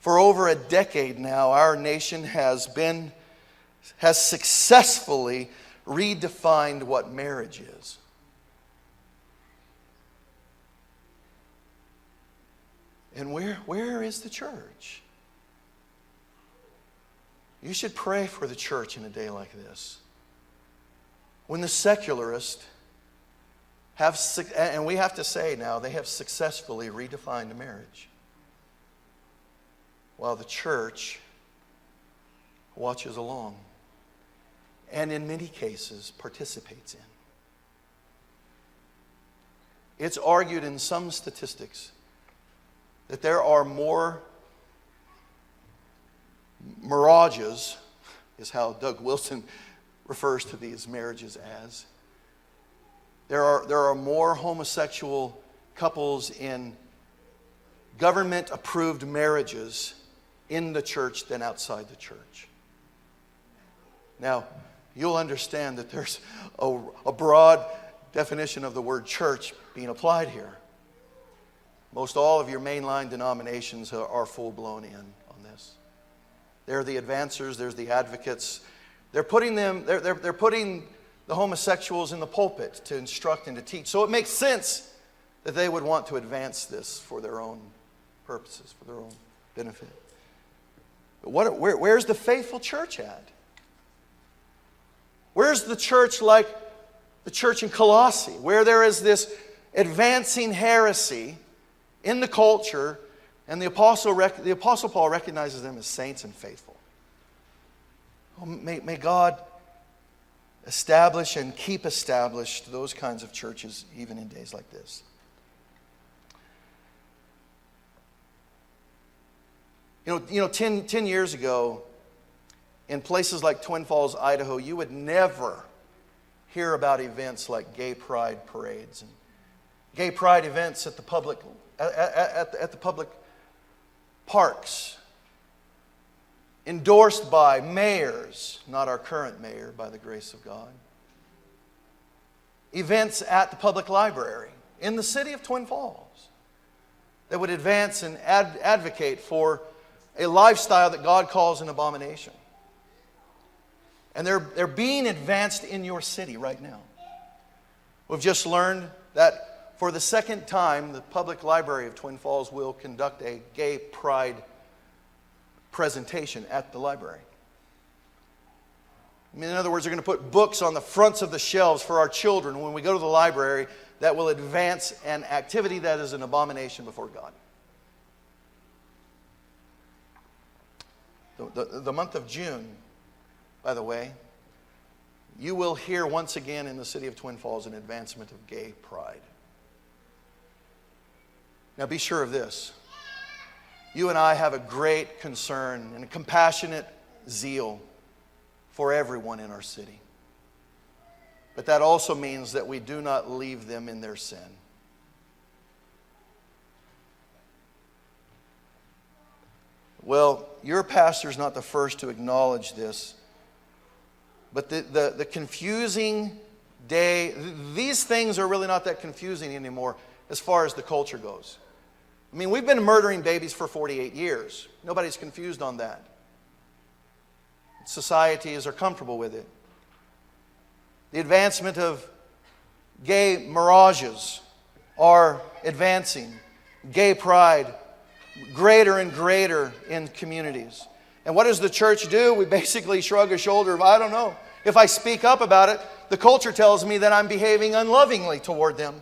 For over a decade now, our nation has successfully redefined what marriage is. And where is the church? You should pray for the church in a day like this. When the secularists have, and we have to say now, they have successfully redefined marriage, while the church watches along and in many cases participates in. It's argued in some statistics that there are more mirages, is how Doug Wilson refers to these marriages as. There are more homosexual couples in government-approved marriages in the church than outside the church. Now, you'll understand that there's a broad definition of the word church being applied here. Most all of your mainline denominations are full-blown in on this. They're the advancers, there's the advocates. They're putting the homosexuals in the pulpit to instruct and to teach. So it makes sense that they would want to advance this for their own purposes, for their own benefit. But where's the faithful church at? Where's the church like the church in Colossae, where there is this advancing heresy in the culture, and the Apostle Paul recognizes them as saints and faithful? Oh, may God establish and keep established those kinds of churches even in days like this. You know, 10 years ago, in places like Twin Falls, Idaho, you would never hear about events like gay pride parades and gay pride events at the public parks, endorsed by mayors, not our current mayor, by the grace of God. Events at the public library in the city of Twin Falls that would advance and advocate for a lifestyle that God calls an abomination. And they're being advanced in your city right now. We've just learned that for the second time, the public library of Twin Falls will conduct a gay pride presentation at the library. I mean, in other words, they're going to put books on the fronts of the shelves for our children when we go to the library that will advance an activity that is an abomination before God. The month of June, by the way, you will hear once again in the city of Twin Falls an advancement of gay pride. Now be sure of this. You and I have a great concern and a compassionate zeal for everyone in our city. But that also means that we do not leave them in their sin. Well, your pastor's not the first to acknowledge this. But the confusing day, these things are really not that confusing anymore as far as the culture goes. I mean, we've been murdering babies for 48 years. Nobody's confused on that. Societies are comfortable with it. The advancement of gay mirages are advancing. Gay pride, greater and greater in communities. And what does the church do? We basically shrug a shoulder of, I don't know. If I speak up about it, the culture tells me that I'm behaving unlovingly toward them.